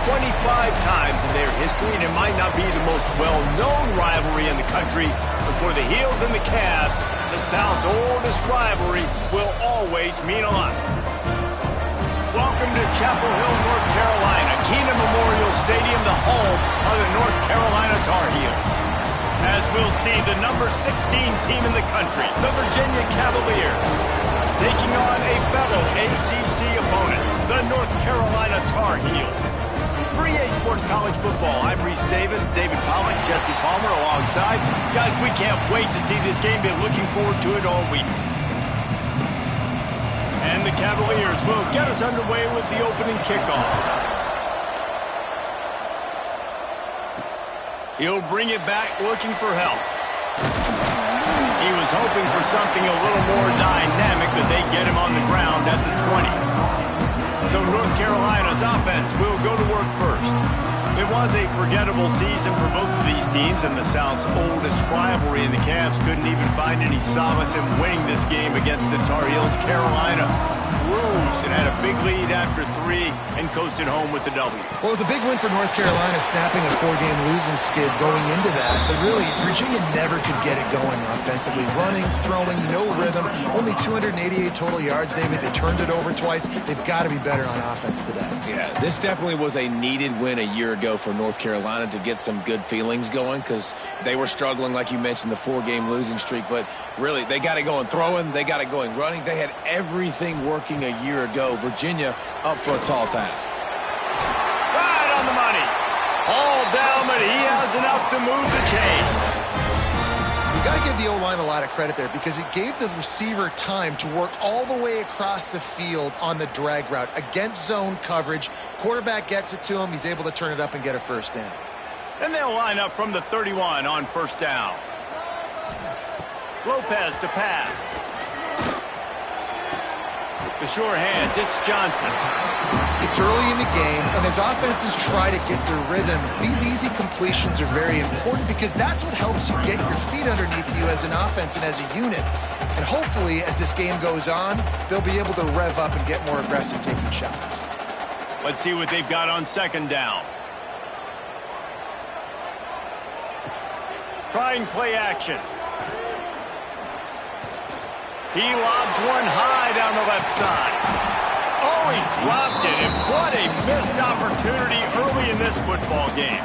25 times in their history, and it might not be the most well-known rivalry in the country, but for the Heels and the Cavs, the South's oldest rivalry will always mean a lot. Welcome to Chapel Hill, North Carolina, Kenan Memorial Stadium, the home of the North Carolina Tar Heels. As we'll see, the number 16 team in the country, the Virginia Cavaliers, taking on a fellow ACC opponent, the North Carolina Tar Heels. For EA Sports College Football, I'm Reese Davis, David Pollack, Jesse Palmer alongside. Guys, we can't wait to see this game. Been looking forward to it all week. And the Cavaliers will get us underway with the opening kickoff. He'll bring it back looking for help. He was hoping for something a little more dynamic, but they get him on the ground at the 20. So North Carolina's offense will go to work first. It was a forgettable season for both of these teams, and the South's oldest rivalry, and the Cavs couldn't even find any solace in winning this game against the Tar Heels. Carolina cruised and had a big lead after 3 and coasted home with the W. Well, it was a big win for North Carolina, snapping a 4-game losing skid going into that. But really, Virginia never could get it going offensively. Running, throwing, no rhythm. Only 288 total yards, David. They turned it over twice. They've got to be better on offense today. Yeah, this definitely was a needed win a year ago for North Carolina to get some good feelings going, because they were struggling, like you mentioned, the 4-game losing streak. But really, they got it going throwing. They got it going running. They had everything working a year ago. Virginia up for a tall task. Right on the money. All down, but he has enough to move the chains. You got to give the O-line a lot of credit there, because it gave the receiver time to work all the way across the field on the drag route against zone coverage. Quarterback gets it to him. He's able to turn it up and get a first down. And they'll line up from the 31 on first down. Lopez to pass. The sure hands, it's Johnson. It's early in the game, and as offenses try to get their rhythm, these easy completions are very important, because that's what helps you get your feet underneath you as an offense and as a unit. And hopefully, as this game goes on, they'll be able to rev up and get more aggressive taking shots. Let's see what they've got on second down. Trying play action. He lobs one high down the left side. Oh, he dropped it, and what a missed opportunity early in this football game.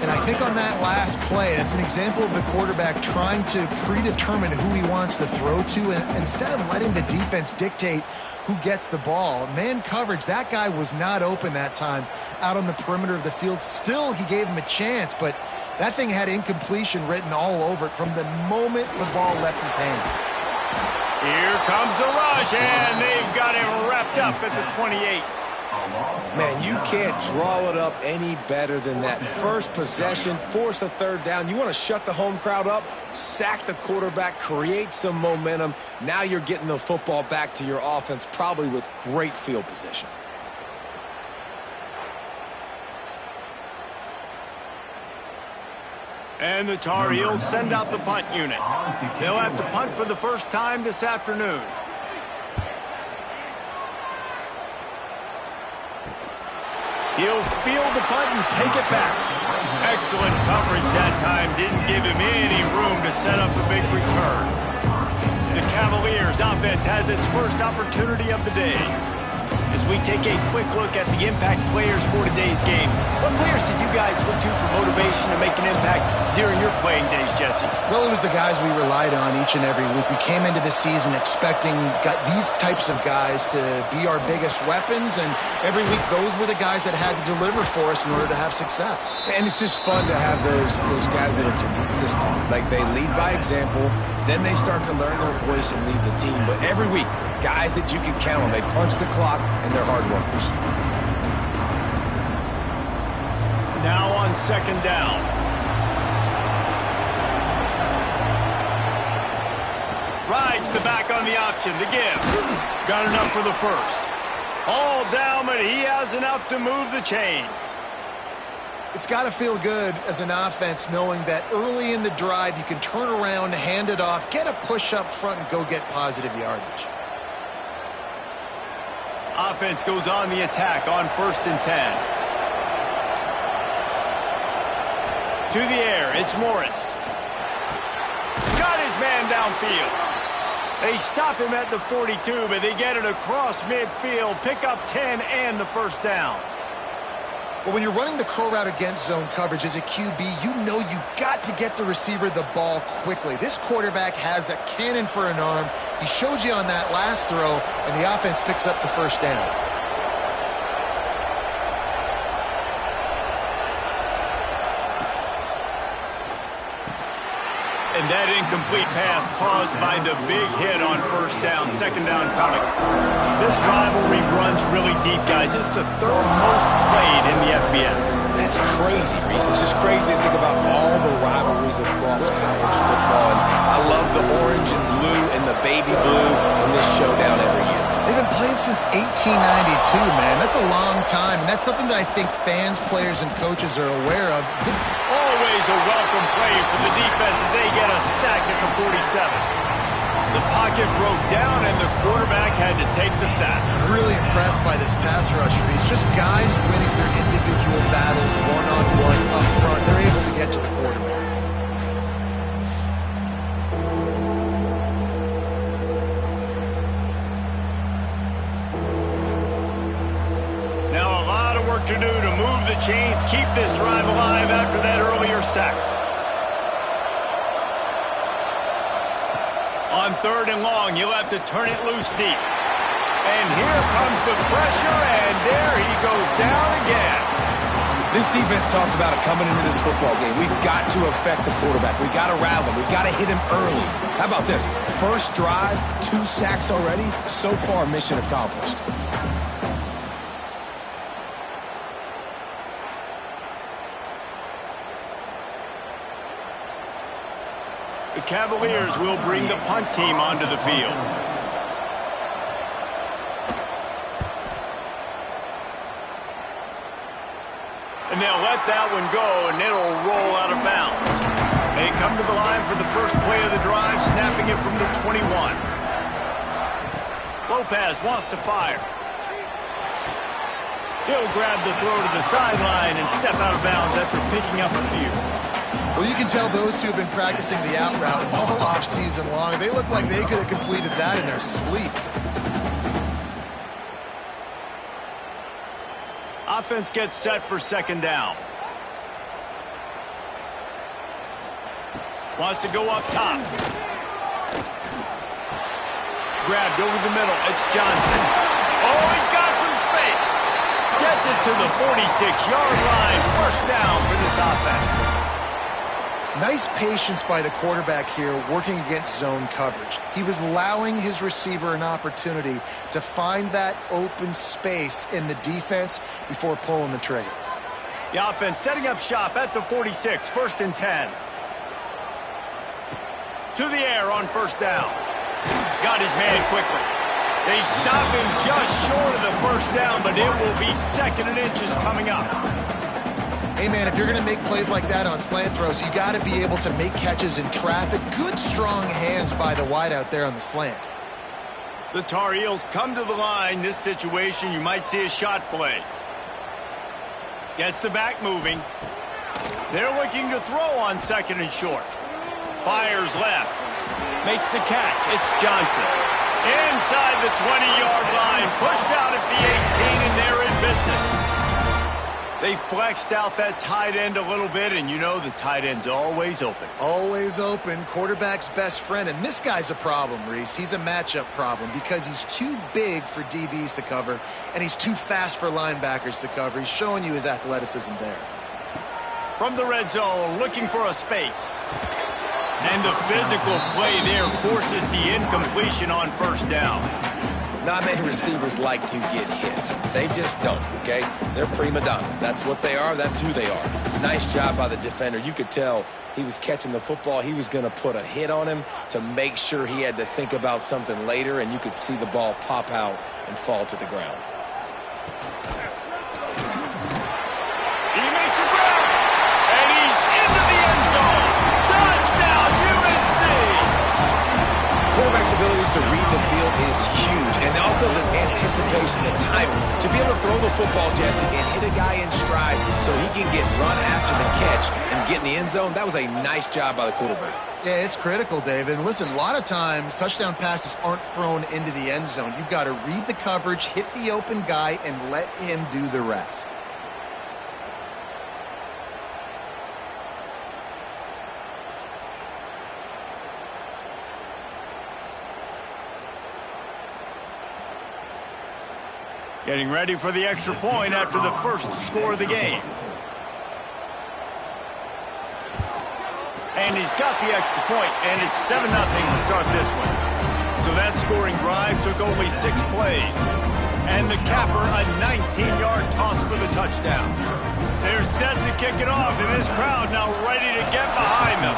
And I think on that last play, that's an example of the quarterback trying to predetermine who he wants to throw to, and instead of letting the defense dictate who gets the ball. Man coverage, that guy was not open that time out on the perimeter of the field. Still, he gave him a chance, but that thing had incompletion written all over it from the moment the ball left his hand. Here comes the rush, and they've got him wrapped up at the 28. Man, you can't draw it up any better than that. First possession, force a third down. You want to shut the home crowd up, sack the quarterback, create some momentum. Now you're getting the football back to your offense, probably with great field position. And the Tar Heels send out the punt unit. They'll have to punt for the first time this afternoon. He'll field the punt and take it back. Excellent coverage that time. Didn't give him any room to set up a big return. The Cavaliers offense has its first opportunity of the day. As we take a quick look at the impact players for today's game, what players did you guys look to for motivation to make an impact during your playing days, Jesse? Well, it was the guys we relied on each and every week. We came into this season expecting these types of guys to be our biggest weapons, and every week those were the guys that had to deliver for us in order to have success. And it's just fun to have those guys that are consistent. Like, they lead by example, then they start to learn their voice and lead the team. But every week, guys that you can count on. They punch the clock, and they're hard workers. Now on second down. Rides the back on the option. The give. Got enough for the first. All down, but he has enough to move the chains. It's got to feel good as an offense knowing that early in the drive you can turn around, hand it off, get a push up front, and go get positive yardage. Offense goes on the attack on 1st and 10. To the air, it's Morris. Got his man downfield. They stop him at the 42, but they get it across midfield, pick up 10 and the first down. Well, when you're running the curl route against zone coverage as a QB, you know you've got to get the receiver the ball quickly. This quarterback has a cannon for an arm. He showed you on that last throw, and the offense picks up the first down. And that incomplete pass caused by the big hit on first down, second down coming. This rivalry runs really deep, guys. It's the third most played in the FBS. That's crazy, Reese. It's just crazy to think about all the rivalries across college football. And I love the orange and blue and the baby blue in this showdown every year. They've been playing since 1892, man. That's a long time, and that's something that I think fans, players, and coaches are aware of. Always a welcome play for the defense as they get a sack at the 47. The pocket broke down, and the quarterback had to take the sack. Really impressed by this pass rush, Reese. Just guys winning their individual battles one-on-one up front. They're able to get to the quarterback. To do to move the chains, keep this drive alive after that earlier sack. On third and long, you'll have to turn it loose deep. And here comes the pressure, and there he goes down again. This defense talked about it coming into this football game. We've got to affect the quarterback. We've got to rattle him. We've got to hit him early. How about this? First drive, 2 sacks already. So far, mission accomplished. The Cavaliers will bring the punt team onto the field. And they'll let that one go, and it'll roll out of bounds. They come to the line for the first play of the drive, snapping it from the 21. Lopez wants to fire. He'll grab the throw to the sideline and step out of bounds after picking up a few. Well, you can tell those two have been practicing the out route all off-season long. They look like they could have completed that in their sleep. Offense gets set for second down. Wants to go up top. Grabbed over the middle. It's Johnson. Oh, he's got some space. Gets it to the 46-yard line. First down for this offense. Nice patience by the quarterback here working against zone coverage. He was allowing his receiver an opportunity to find that open space in the defense before pulling the trigger. The offense setting up shop at the 46, first and 10. To the air on first down. Got his man quickly. They stop him just short of the first down, but it will be second and inches coming up. Hey, man, if you're going to make plays like that on slant throws, you got to be able to make catches in traffic. Good, strong hands by the wideout there on the slant. The Tar Heels come to the line. This situation, you might see a shot play. Gets the back moving. They're looking to throw on second and short. Fires left. Makes the catch. It's Johnson. Inside the 20-yard line. Pushed out at the 18, and they're in business. They flexed out that tight end a little bit, and you know the tight end's always open. Always open. Quarterback's best friend. And this guy's a problem, Reese. He's a matchup problem because he's too big for DBs to cover, and he's too fast for linebackers to cover. He's showing you his athleticism there. From the red zone, looking for a space. And the physical play there forces the incompletion on first down. Not many receivers like to get hit. They just don't, okay? They're prima donnas. That's what they are. That's who they are. Nice job by the defender. You could tell he was catching the football. He was going to put a hit on him to make sure he had to think about something later, and you could see the ball pop out and fall to the ground. He makes a grab, and he's into the end zone. Touchdown, UNC! Quarterback's abilities to to read the field is huge. And also the anticipation, the timing. To be able to throw the football, Jesse, and hit a guy in stride so he can get run after the catch and get in the end zone, that was a nice job by the quarterback. Yeah, it's critical, David. Listen, a lot of times touchdown passes aren't thrown into the end zone. You've got to read the coverage, hit the open guy, and let him do the rest. Getting ready for the extra point after the first score of the game. And he's got the extra point, and it's 7-0 to start this one. So that scoring drive took only 6 plays. And the capper, a 19-yard toss for the touchdown. They're set to kick it off, and this crowd now ready to get behind them.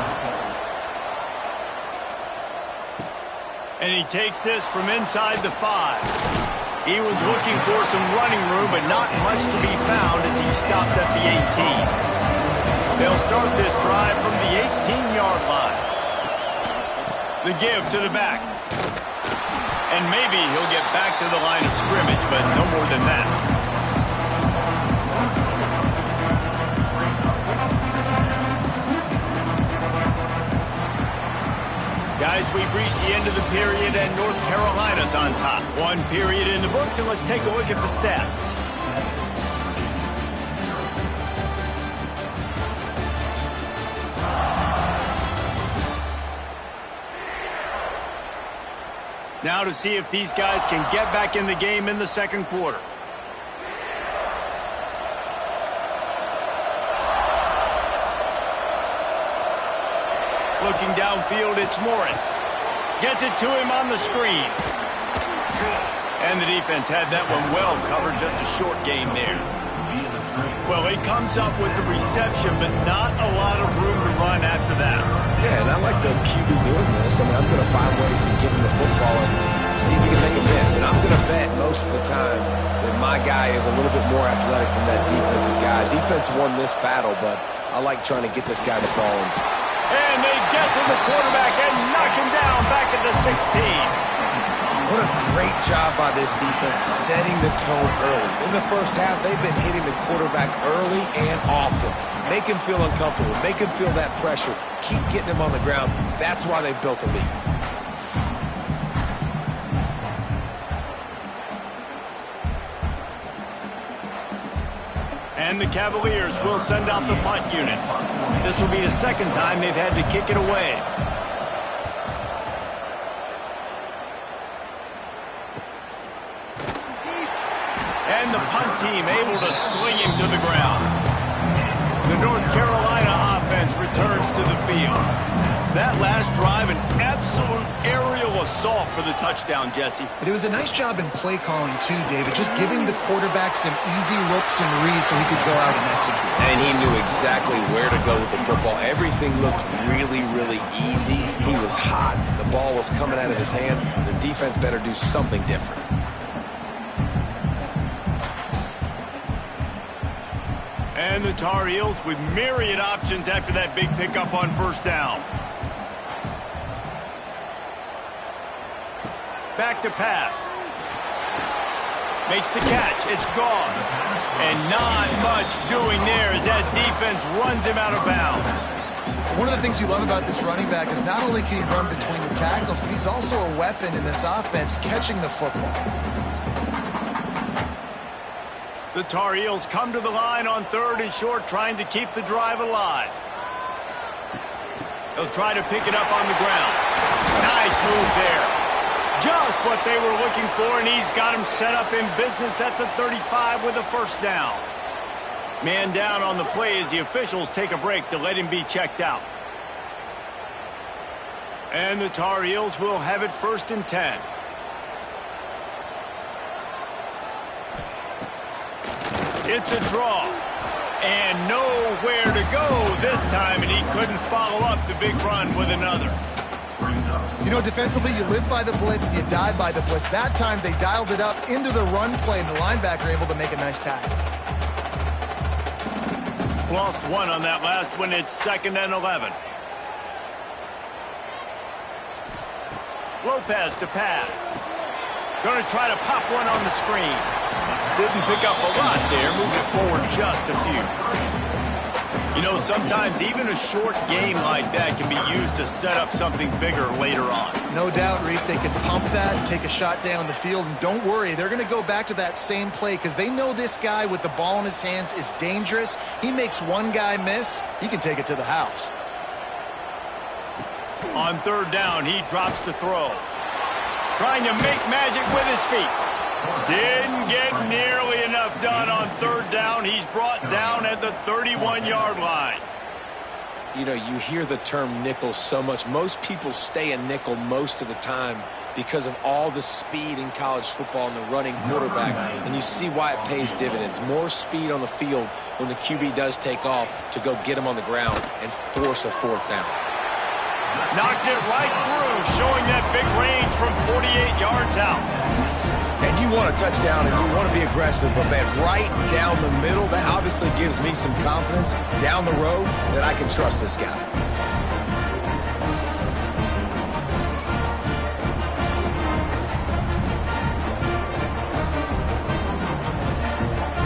And he takes this from inside the 5. He was looking for some running room, but not much to be found as he stopped at the 18. They'll start this drive from the 18-yard line. The give to the back. And maybe he'll get back to the line of scrimmage, but no more than that. Guys, we've reached the end of the period, and North Carolina's on top. 1 period in the books, and let's take a look at the stats. Now to see if these guys can get back in the game in the second quarter. Looking downfield, it's Morris. Gets it to him on the screen. And the defense had that one well covered, just a short game there. Well, he comes up with the reception, but not a lot of room to run after that. Yeah, and I like the QB doing this. I mean, I'm going to find ways to give him the football and see if he can make a miss. And I'm going to bet most of the time that my guy is a little bit more athletic than that defensive guy. Defense won this battle, but I like trying to get this guy the ball. And they get to the quarterback and knock him down back at the 16. What a great job by this defense setting the tone early. In the first half, they've been hitting the quarterback early and often. Make him feel uncomfortable. Make him feel that pressure. Keep getting him on the ground. That's why they've built a lead. And the Cavaliers will send out the punt unit. This will be the second time they've had to kick it away. And the punt team able to sling him to the ground. The North Carolina offense returns to the field. That last drive, an absolute aerial assault for the touchdown, Jesse. But it was a nice job in play calling, too, David. Just giving the quarterback some easy looks and reads so he could go out and execute. And he knew exactly where to go with the football. Everything looked really, really easy. He was hot. The ball was coming out of his hands. The defense better do something different. And the Tar Heels with myriad options after that big pickup on first down. Back to pass. Makes the catch. It's gone. And not much doing there as that defense runs him out of bounds. One of the things you love about this running back is not only can he run between the tackles, but he's also a weapon in this offense catching the football. The Tar Heels come to the line on 3rd and short, trying to keep the drive alive. They'll try to pick it up on the ground. Nice move there. Just what they were looking for, and he's got him set up in business at the 35 with a first down. Man down on the play as the officials take a break to let him be checked out. And the Tar Heels will have it 1st and 10. It's a draw. And nowhere to go this time, and he couldn't follow up the big run with another. You know, defensively, you live by the blitz and you die by the blitz. That time, they dialed it up into the run play, and the linebacker able to make a nice tackle. Lost one on that last one. It's 2nd and 11. Lopez to pass. Going to try to pop one on the screen. Didn't pick up a lot there, moving forward just a few. You know, sometimes even a short game like that can be used to set up something bigger later on. No doubt, Reese, they can pump that and take a shot down the field. And don't worry, they're going to go back to that same play because they know this guy with the ball in his hands is dangerous. He makes one guy miss, he can take it to the house. On third down, he drops to throw. Trying to make magic with his feet. Didn't get nearly enough done on third down. He's brought down at the 31-yard line. You know, you hear the term nickel so much. Most people stay a nickel most of the time because of all the speed in college football and the running quarterback. And you see why it pays dividends. More speed on the field when the QB does take off to go get him on the ground and force a fourth down. Knocked it right through, showing that big range from 48 yards out. And you want a touchdown and you want to be aggressive, but man, right down the middle, that obviously gives me some confidence down the road that I can trust this guy.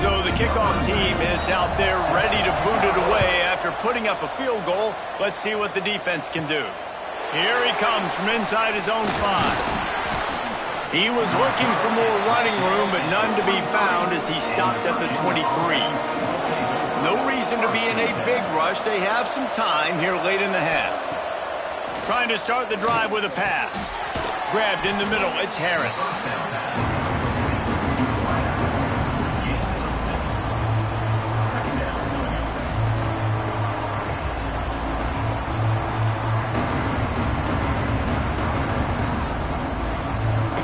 So the kickoff team is out there ready to boot it away after putting up a field goal. Let's see what the defense can do. Here he comes from inside his own 5. He was looking for more running room, but none to be found as he stopped at the 23. No reason to be in a big rush. They have some time here late in the half. Trying to start the drive with a pass. Grabbed in the middle. It's Harris.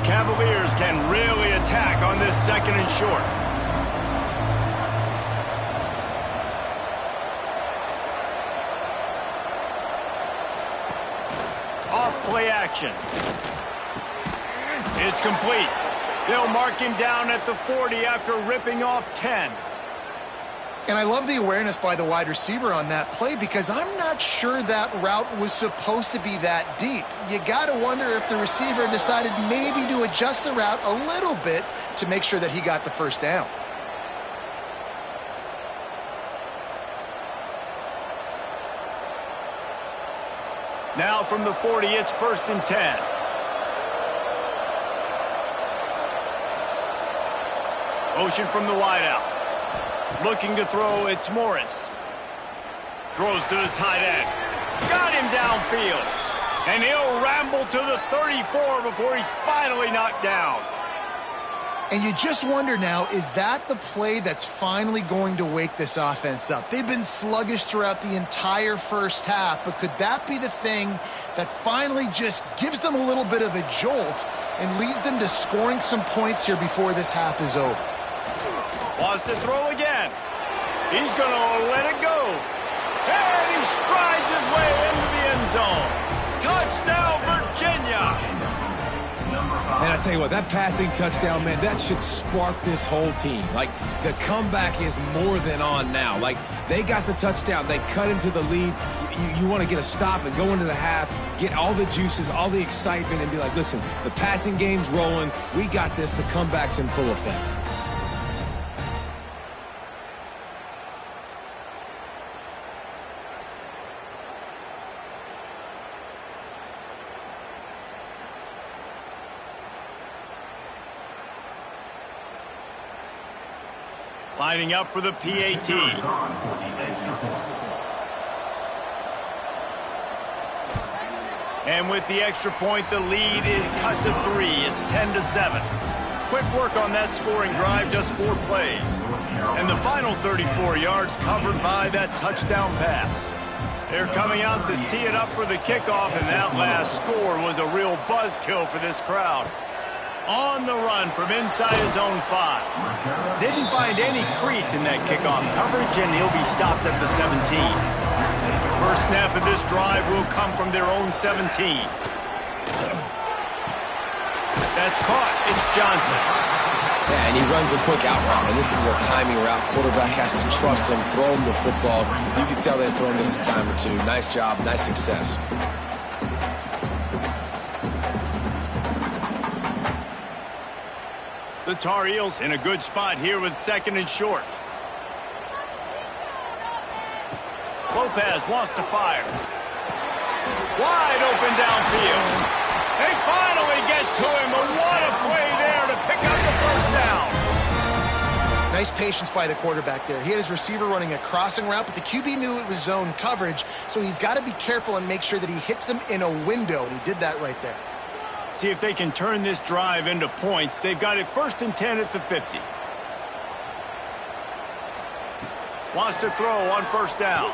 Cavaliers can really attack on this second and short. Off play action. It's complete. They'll mark him down at the 40 after ripping off 10. And I love the awareness by the wide receiver on that play because I'm not sure that route was supposed to be that deep. You got to wonder if the receiver decided maybe to adjust the route a little bit to make sure that he got the first down. Now from the 40, it's 1st and 10. Motion from the wideout. Looking to throw, it's Morris. Throws to the tight end. Got him downfield. And he'll ramble to the 34 before he's finally knocked down. And you just wonder now, is that the play that's finally going to wake this offense up? They've been sluggish throughout the entire first half, but could that be the thing that finally just gives them a little bit of a jolt and leads them to scoring some points here before this half is over? Wants to throw again. He's going to let it go. And he strides his way into the end zone. Touchdown, Virginia. And I tell you what, that passing touchdown, man, that should spark this whole team. Like, the comeback is more than on now. Like, they got the touchdown. They cut into the lead. You want to get a stop and go into the half, get all the juices, all the excitement, and be like, listen, the passing game's rolling. We got this. The comeback's in full effect. Lining up for the PAT. And with the extra point, the lead is cut to 3. It's 10-7. Quick work on that scoring drive, just 4 plays. And the final 34 yards covered by that touchdown pass. They're coming out to tee it up for the kickoff, and that last score was a real buzzkill for this crowd. On the run from inside his own 5. Didn't find any crease in that kickoff coverage, and he'll be stopped at the 17. First snap of this drive will come from their own 17. That's caught. It's Johnson. Yeah, and he runs a quick out route, and this is a timing route. Quarterback has to trust him, throw him the football. You can tell they've thrown this a time or two. Nice job, nice success. The Tar Heels in a good spot here with 2nd and short. Lopez wants to fire. Wide open downfield. They finally get to him, but what a play there to pick up the first down. Nice patience by the quarterback there. He had his receiver running a crossing route, but the QB knew it was zone coverage, so he's got to be careful and make sure that he hits him in a window, and he did that right there. See if they can turn this drive into points. They've got it 1st and 10 at the 50. Wants to throw on 1st down.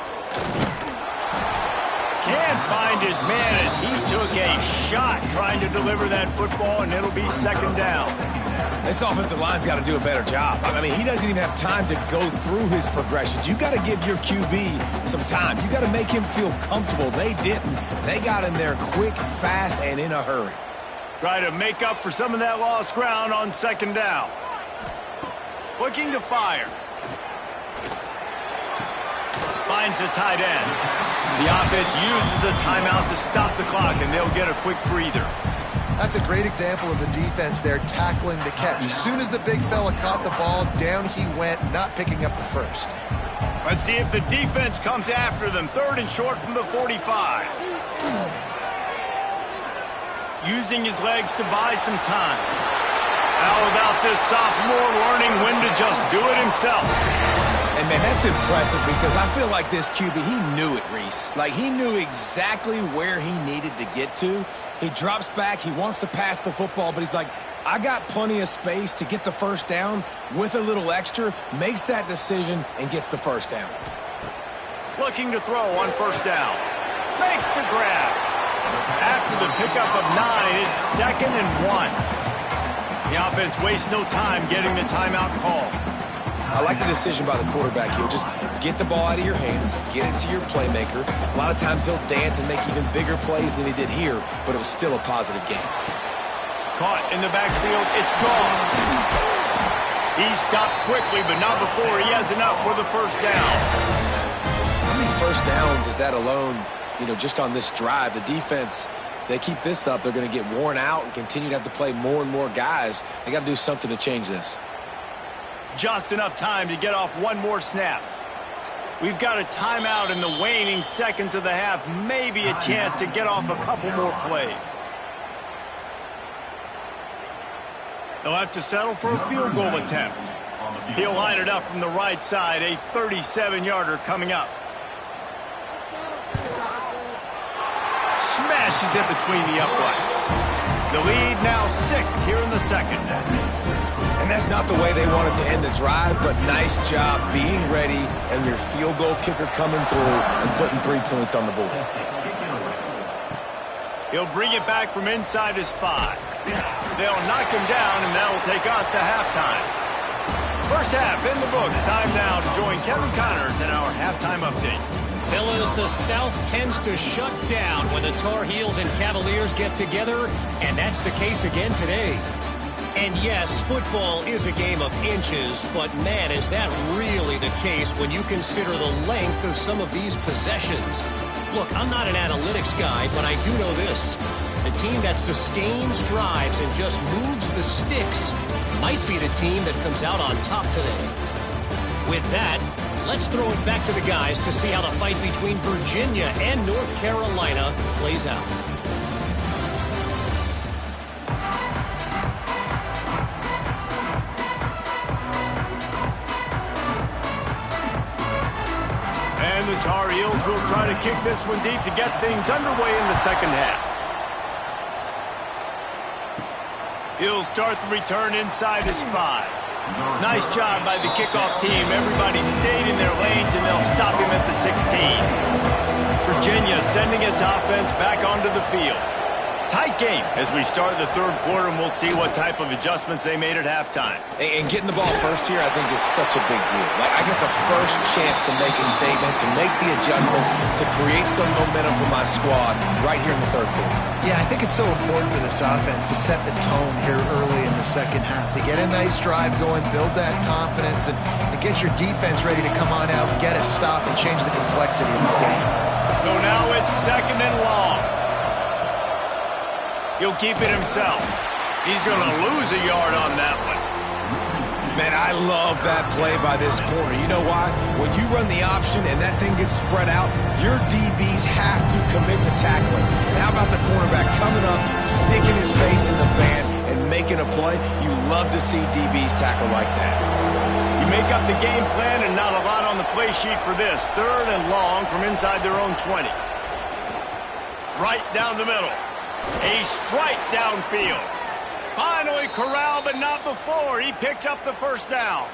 Can't find his man as he took a shot trying to deliver that football, and it'll be 2nd down. This offensive line's got to do a better job. I mean, he doesn't even have time to go through his progressions. You got to give your QB some time. You got to make him feel comfortable. They didn't. They got in there quick, fast, and in a hurry. Try to make up for some of that lost ground on 2nd down. Looking to fire. Finds a tight end. The offense uses a timeout to stop the clock, and they'll get a quick breather. That's a great example of the defense there tackling the catch. As soon as the big fella caught the ball, down he went, not picking up the first. Let's see if the defense comes after them. 3rd and short from the 45. Using his legs to buy some time. How about this sophomore learning when to just do it himself? And, man, that's impressive because I feel like this QB, he knew it, Reese. Like, he knew exactly where he needed to get to. He drops back. He wants to pass the football, but he's like, I got plenty of space to get the first down with a little extra, makes that decision, and gets the first down. Looking to throw on 1st down. Makes the grab. After the pickup of 9, it's 2nd and 1. The offense wastes no time getting the timeout call. I like the decision by the quarterback here. Just get the ball out of your hands, get it to your playmaker. A lot of times he'll dance and make even bigger plays than he did here, but it was still a positive game. Caught in the backfield, it's gone. He stopped quickly, but not before he has enough for the first down. How many first downs is that alone, just on this drive? The defense, they keep this up, they're going to get worn out and continue to have to play more and more guys. They got to do something to change this. Just enough time to get off one more snap. We've got a timeout in the waning seconds of the half. Maybe a chance to get off a couple more plays. They'll have to settle for a field goal attempt. He'll line it up from the right side. A 37-yarder coming up. Smashes it between the uprights. The lead now 6 here in the 2nd. And that's not the way they wanted to end the drive, but nice job being ready and your field goal kicker coming through and putting 3 points on the board. He'll bring it back from inside his 5. They'll knock him down, and that'll take us to halftime. First half in the books. Time now to join Kevin Connors in our halftime update. Fellas, the South tends to shut down when the Tar Heels and Cavaliers get together, and that's the case again today. And yes, football is a game of inches, but man, is that really the case when you consider the length of some of these possessions. Look, I'm not an analytics guy, but I do know this. The team that sustains drives and just moves the sticks might be the team that comes out on top today. With that, let's throw it back to the guys to see how the fight between Virginia and North Carolina plays out. And the Tar Heels will try to kick this one deep to get things underway in the 2nd half. He'll start the return inside his 5. Nice job by the kickoff team. Everybody stayed in their lanes, and they'll stop him at the 16. Virginia sending its offense back onto the field. Tight game as we start the 3rd quarter, and we'll see what type of adjustments they made at halftime. And getting the ball first here, I think, is such a big deal. Like, I get the first chance to make a statement, to make the adjustments, to create some momentum for my squad right here in the 3rd quarter. Yeah, I think it's so important for this offense to set the tone here early in the 2nd half, to get a nice drive going, build that confidence, and get your defense ready to come on out, get a stop, and change the complexity of this game. So now it's 2nd and long. He'll keep it himself. He's going to lose a yard on that one. Man, I love that play by this corner. You know why? When you run the option and that thing gets spread out, your DBs have to commit to tackling. And how about the cornerback coming up, sticking his face in the fan, and making a play? You love to see DBs tackle like that. You make up the game plan and not a lot on the play sheet for this. 3rd and long from inside their own 20. Right down the middle. A strike downfield. Finally corralled, but not before. He picked up the first down.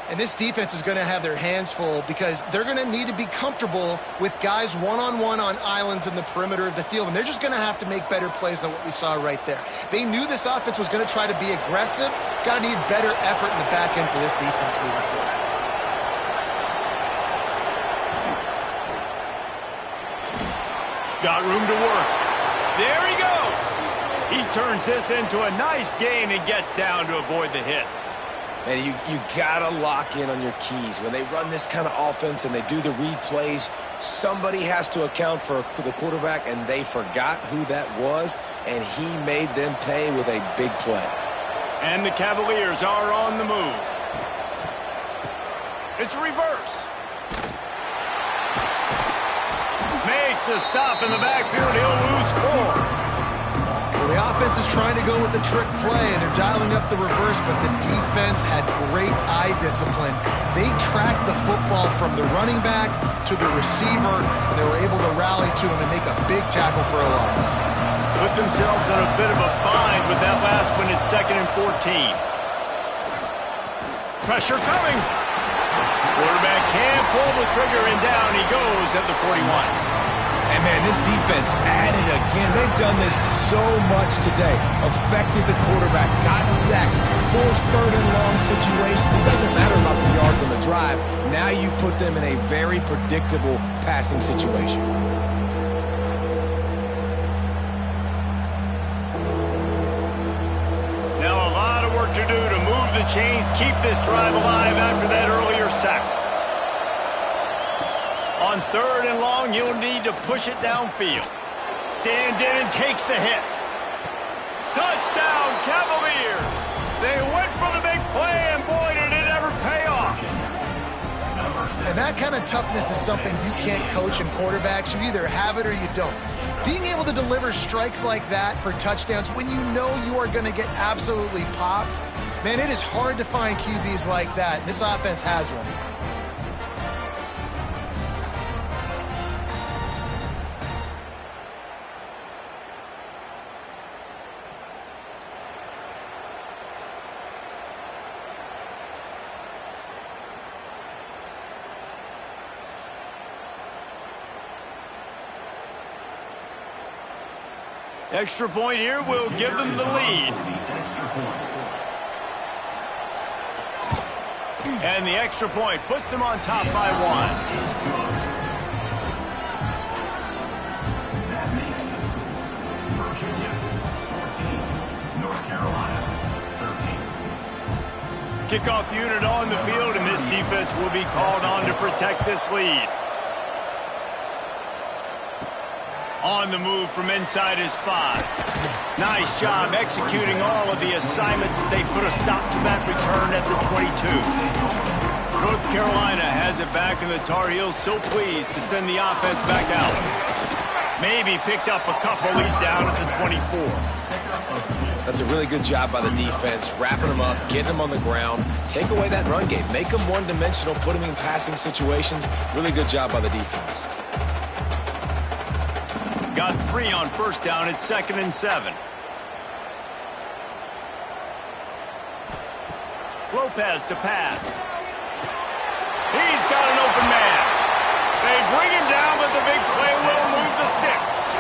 And this defense is going to have their hands full because they're going to need to be comfortable with guys one-on-one on islands in the perimeter of the field. And they're just going to have to make better plays than what we saw right there. They knew this offense was going to try to be aggressive. Got to need better effort in the back end for this defense moving forward. Got room to work. There he goes. He turns this into a nice gain and gets down to avoid the hit. And you got to lock in on your keys. When they run this kind of offense and they do the replays, somebody has to account for the quarterback, and they forgot who that was, and he made them pay with a big play. And the Cavaliers are on the move. It's a reverse. Makes a stop in the backfield. He'll lose 4. The offense is trying to go with the trick play, and they're dialing up the reverse, but the defense had great eye discipline. They tracked the football from the running back to the receiver, and they were able to rally to him and make a big tackle for a loss. Put themselves in a bit of a bind with that last one. It's 2nd and 14. Pressure coming. Quarterback can't pull the trigger, and down he goes at the 41. And, man, this defense added again. They've done this so much today. Affected the quarterback, gotten sacks, forced 3rd and long situations. It doesn't matter about the yards on the drive. Now you put them in a very predictable passing situation. Now a lot of work to do to move the chains, keep this drive alive after that earlier sack. On 3rd and long, you'll need to push it downfield. Stands in and takes the hit. Touchdown, Cavaliers! They went for the big play, and boy, did it ever pay off. And that kind of toughness is something you can't coach in quarterbacks. You either have it or you don't. Being able to deliver strikes like that for touchdowns when you know you are going to get absolutely popped, man, it is hard to find QBs like that. This offense has one. Extra point here will give them the lead. And the extra point puts them on top by 1. That makes the score. Virginia 14, North Carolina 13. Kickoff unit on the field, and this defense will be called on to protect this lead. On the move from inside his 5. Nice job executing all of the assignments as they put a stop to that return at the 22. North Carolina has it back, and the Tar Heels so pleased to send the offense back out. Maybe picked up a couple. He's down at the 24. That's a really good job by the defense, wrapping them up, getting them on the ground, take away that run game, make them one-dimensional, put them in passing situations. Really good job by the defense. Got 3 on first down. It's 2nd and 7. Lopez to pass. He's got an open man. They bring him down, but the big play will move the sticks.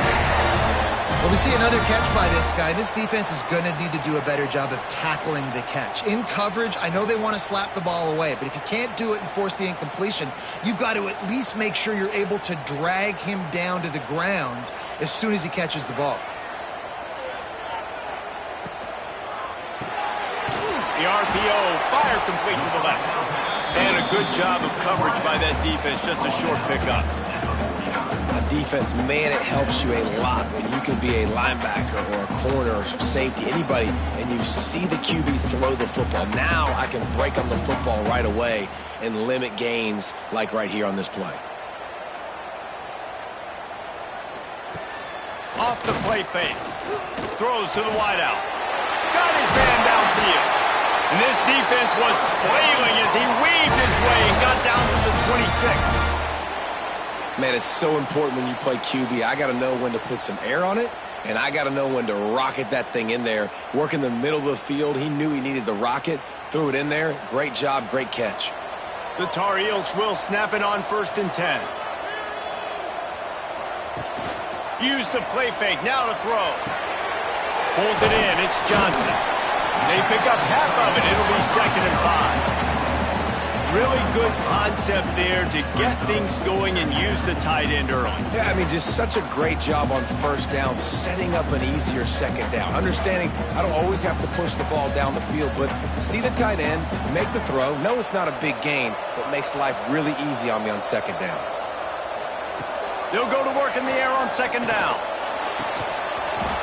Well, we see another catch by this guy. This defense is going to need to do a better job of tackling the catch. In coverage, I know they want to slap the ball away, but if you can't do it and force the incompletion, you've got to at least make sure you're able to drag him down to the ground as soon as he catches the ball. The RPO, fire complete to the left. And a good job of coverage by that defense, just a short pickup. defense, man, it helps you a lot when you can be a linebacker or a corner or safety, anybody, and you see the QB throw the football. Now I can break on the football right away and limit gains like right here on this play. Off the play fake. Throws to the wideout. Got his man downfield. And this defense was flailing as he weaved his way and got down to the 26. Man, it's so important when you play QB. I got to know when to put some air on it, and I got to know when to rocket that thing in there. Work in the middle of the field. He knew he needed the rocket. Threw it in there. Great job, great catch. The Tar Heels will snap it on 1st and 10. Use the play fake. Now to throw. Pulls it in. It's Johnson. They pick up half of it. It'll be 2nd and 5. Really good concept there to get things going and use the tight end early. Yeah, I mean, just such a great job on 1st down, setting up an easier 2nd down. Understanding I don't always have to push the ball down the field, but see the tight end, make the throw. No, it's not a big gain, but makes life really easy on me on 2nd down. They'll go to work in the air on 2nd down.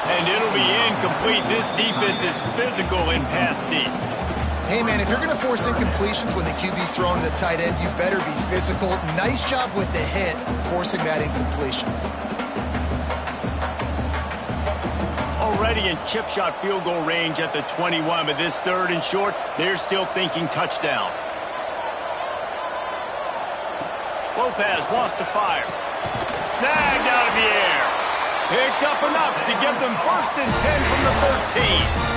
And it'll be incomplete. This defense is physical in pass deep. Hey, man, if you're going to force incompletions when the QB's throwing to the tight end, you better be physical. Nice job with the hit, forcing that incompletion. Already in chip shot field goal range at the 21, but this 3rd and short, they're still thinking touchdown. Lopez wants to fire. Snagged out of the air. Picks up enough to give them 1st and 10 from the 13.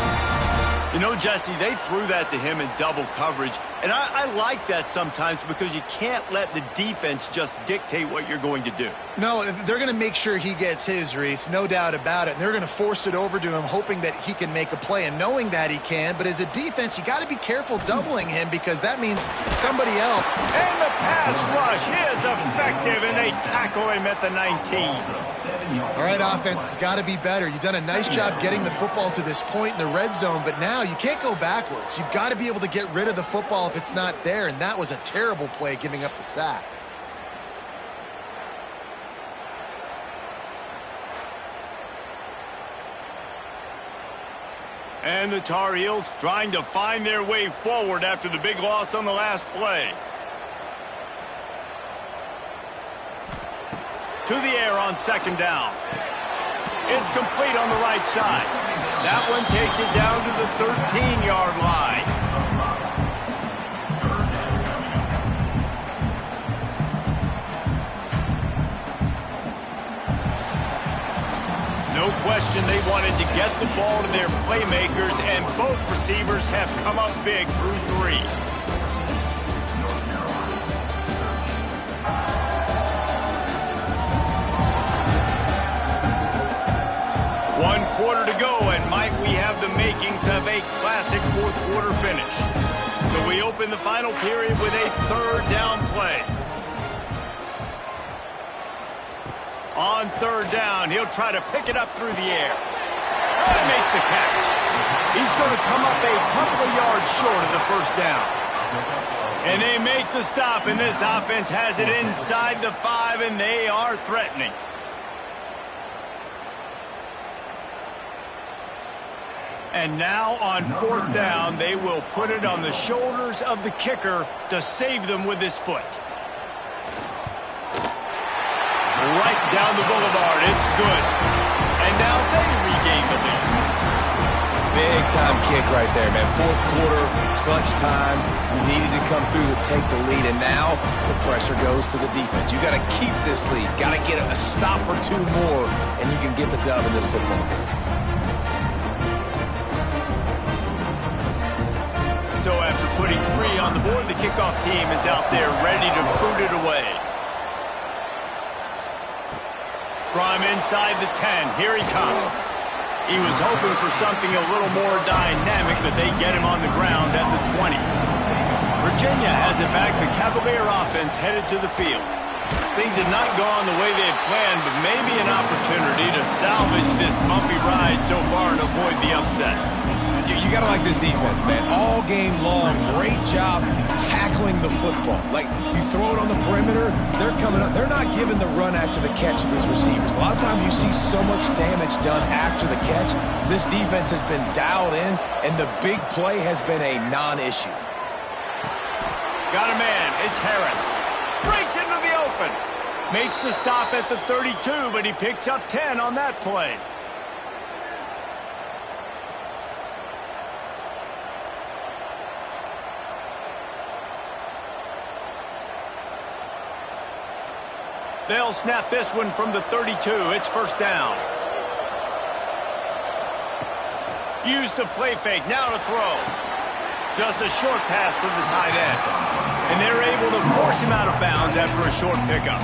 You know, Jesse, they threw that to him in double coverage, and I like that sometimes because you can't let the defense just dictate what you're going to do. No, they're going to make sure he gets his, Reese, no doubt about it. And they're going to force it over to him, hoping that he can make a play and knowing that he can. But as a defense, you got to be careful doubling him because that means somebody else. And the pass rush is effective, and they tackle him at the 19. All right, offense has got to be better. You've done a nice job getting the football to this point in the red zone, but now you can't go backwards. You've got to be able to get rid of the football if it's not there, and that was a terrible play giving up the sack. And the Tar Heels trying to find their way forward after the big loss on the last play. To the air on 2nd down. It's complete on the right side. That one takes it down to the 13-yard line. No question they wanted to get the ball to their playmakers, and both receivers have come up big through 3. One quarter to go, and might we have the makings of a classic 4th quarter finish. So we open the final period with a 3rd down play. On 3rd down, he'll try to pick it up through the air. And makes the catch. He's going to come up a couple of yards short of the 1st down. And they make the stop, and this offense has it inside the 5, and they are threatening. And now on 4th down, they will put it on the shoulders of the kicker to save them with his foot. Right down the boulevard. It's good. And now they regain the lead. Big time kick right there, man. 4th quarter, clutch time. You needed to come through to take the lead, and now the pressure goes to the defense. You got to keep this lead. Got to get a stop or 2 more, and you can get the dub in this football game. So after putting 3 on the board, the kickoff team is out there ready to boot it away. From inside the 10, here he comes. He was hoping for something a little more dynamic, but they get him on the ground at the 20. Virginia has it back. The Cavalier offense headed to the field. Things had not gone the way they had planned, but maybe an opportunity to salvage this bumpy ride so far and avoid the upset. You got to like this defense, man. All game long, great job tackling the football. Like, you throw it on the perimeter, they're coming up. They're not giving the run after the catch to these receivers. A lot of times you see so much damage done after the catch. This defense has been dialed in, and the big play has been a non-issue. Got a man. It's Harris. Breaks into the open. Makes the stop at the 32, but he picks up 10 on that play. They'll snap this one from the 32. It's first down. Use the play fake. Now to throw. Just a short pass to the tight end. And they're able to force him out of bounds after a short pickup.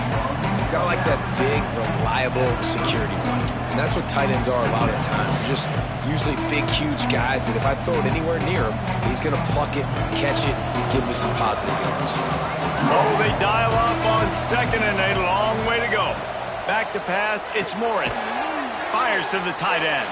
Got like that big, reliable security blanket. And that's what tight ends are a lot of times. They're just usually big, huge guys that if I throw it anywhere near him, he's going to pluck it, catch it, and give me some positive yards. Oh, they dial up on second and a long way to go. Back to pass, it's Morris. Fires to the tight end.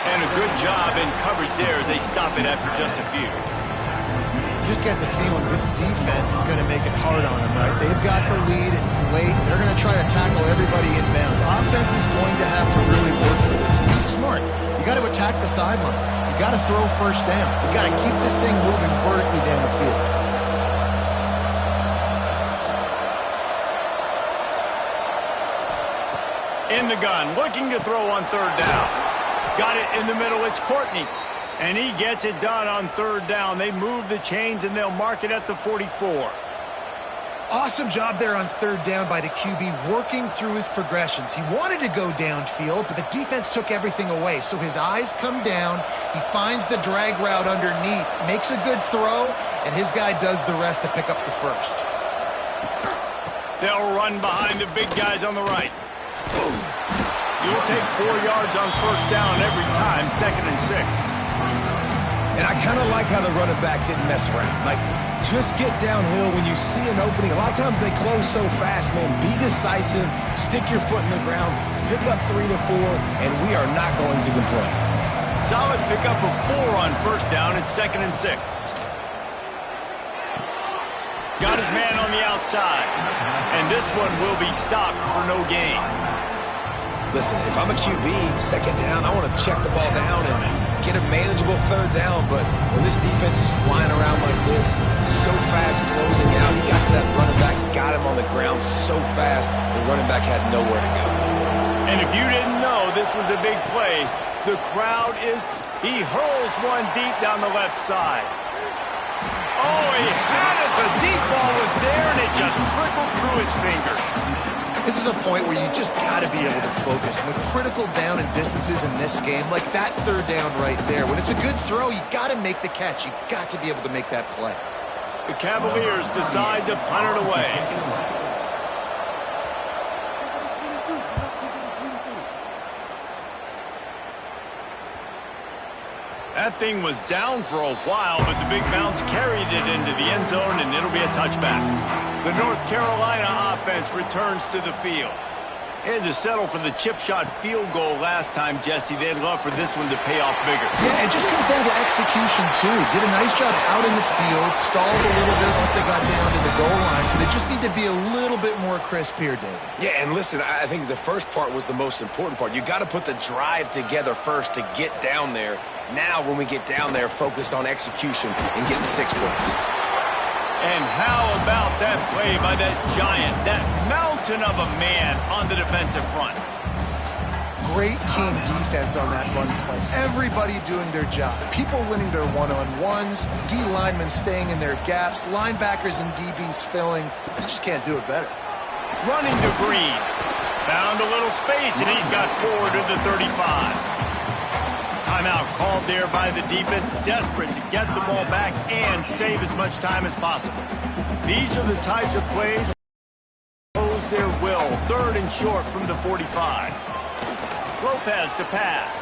And a good job in coverage there as they stop it after just a few. You just get the feeling this defense is going to make it hard on them, right? They've got the lead, it's late, and they're going to try to tackle everybody in bounds. Offense is going to have to really work for this. Be smart. You got to attack the sidelines. You got to throw first downs. You got to keep this thing moving vertically down the field. In the gun, looking to throw on third down. Got it in the middle, it's Courtney. And he gets it done on third down. They move the chains and they'll mark it at the 44. Awesome job there on third down by the QB, working through his progressions. He wanted to go downfield, but the defense took everything away. So his eyes come down, he finds the drag route underneath, makes a good throw, and his guy does the rest to pick up the first. They'll run behind the big guys on the right. You'll take 4 yards on first down every time, 2nd and 6. And I kind of like how the running back didn't mess around. Like, just get downhill when you see an opening. A lot of times they close so fast, man. Be decisive, stick your foot in the ground, pick up 3 to 4, and we are not going to complain. Solid pickup of 4 on first down. It's 2nd and 6. Got his man on the outside. And this one will be stopped for no gain. Listen, if I'm a QB, second down, I want to check the ball down and get a manageable third down. But when this defense is flying around like this, so fast closing out, he got to that running back, got him on the ground so fast, the running back had nowhere to go. And if you didn't know this was a big play, the crowd is, he hurls one deep down the left side. Oh, he had it. The deep ball was there, and it just trickled through his fingers. This is a point where you just got to be able to focus. And the critical down and distances in this game, like that third down right there, when it's a good throw, you got to make the catch. You got to be able to make that play. The Cavaliers decide to punt it away. That thing was down for a while, but the big bounce carried it into the end zone, and it'll be a touchback. The North Carolina offense returns to the field. They had to settle for the chip shot field goal last time, Jesse. They'd love for this one to pay off bigger. Yeah, it just comes down to execution, too. Did a nice job out in the field, stalled a little bit once they got down to the goal line, so they just need to be a little bit more crisp here, David. Yeah, and listen, I think the first part was the most important part. You got to put the drive together first to get down there. Now, when we get down there, focus on execution and getting 6 points. And how about that play by that giant, that mountain of a man on the defensive front? Great team defense on that run play. Everybody doing their job. People winning their one-on-ones, D linemen staying in their gaps, linebackers and DBs filling. You just can't do it better. Running to Green. Found a little space, and he's got 4 to the 35. Timeout called there by the defense, desperate to get the ball back and save as much time as possible. These are the types of plays that impose their will. 3rd and short from the 45. Lopez to pass.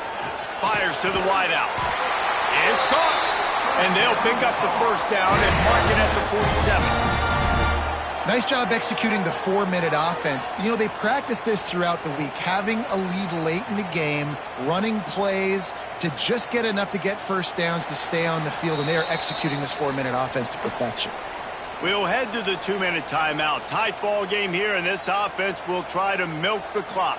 Fires to the wideout. It's caught. And they'll pick up the first down and mark it at the 47. Nice job executing the 4-minute offense. You know, they practice this throughout the week, having a lead late in the game, running plays to just get enough to get first downs to stay on the field, and they are executing this 4-minute offense to perfection. We'll head to the 2-minute timeout. Tight ball game here, and this offense will try to milk the clock.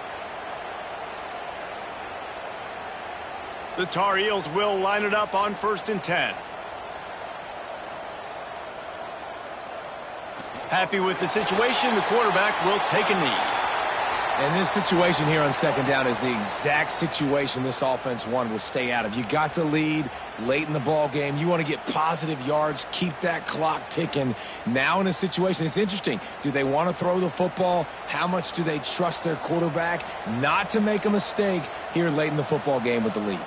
The Tar Heels will line it up on 1st and 10. Happy with the situation, the quarterback will take a knee. And this situation here on 2nd down is the exact situation this offense wanted to stay out of. You got the lead late in the ball game. You want to get positive yards, keep that clock ticking. Now in a situation, it's interesting. Do they want to throw the football? How much do they trust their quarterback not to make a mistake here late in the football game with the lead?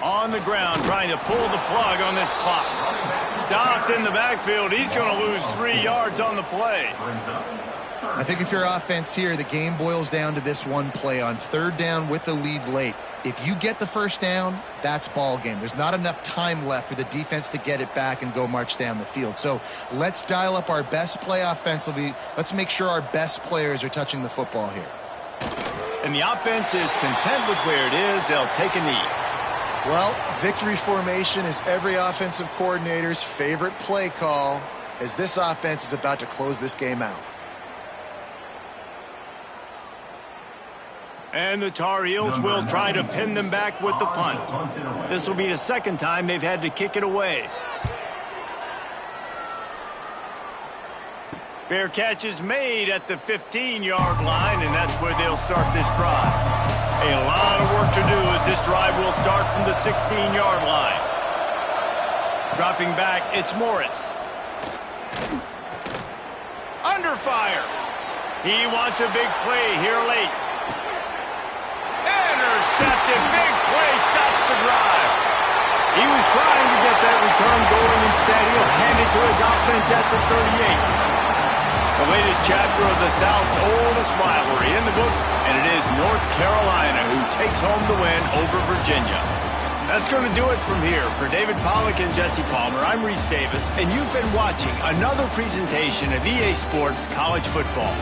On the ground, trying to pull the plug on this clock. Stopped in the backfield. He's going to lose 3 yards on the play. I think if you're offense here, the game boils down to this one play on 3rd down with the lead late. If you get the first down, that's ball game. There's not enough time left for the defense to get it back and go march down the field. So let's dial up our best play offensively. Let's make sure our best players are touching the football here. And the offense is content with where it is. They'll take a knee. Well, victory formation is every offensive coordinator's favorite play call as this offense is about to close this game out. And the Tar Heels will try to pin them back with the punt. This will be the 2nd time they've had to kick it away. Fair catch is made at the 15-yard line, and that's where they'll start this drive. A lot of work to do as this drive will start from the 16-yard line. Dropping back, it's Morris. Under fire. He wants a big play here late. Intercepted. Big play stops the drive. He was trying to get that return going. Instead, he'll hand it to his offense at the 38. The latest chapter of the South's oldest rivalry in the books, and it is North Carolina who takes home the win over Virginia. That's going to do it from here. For David Pollack and Jesse Palmer, I'm Reese Davis, and you've been watching another presentation of EA Sports College Football.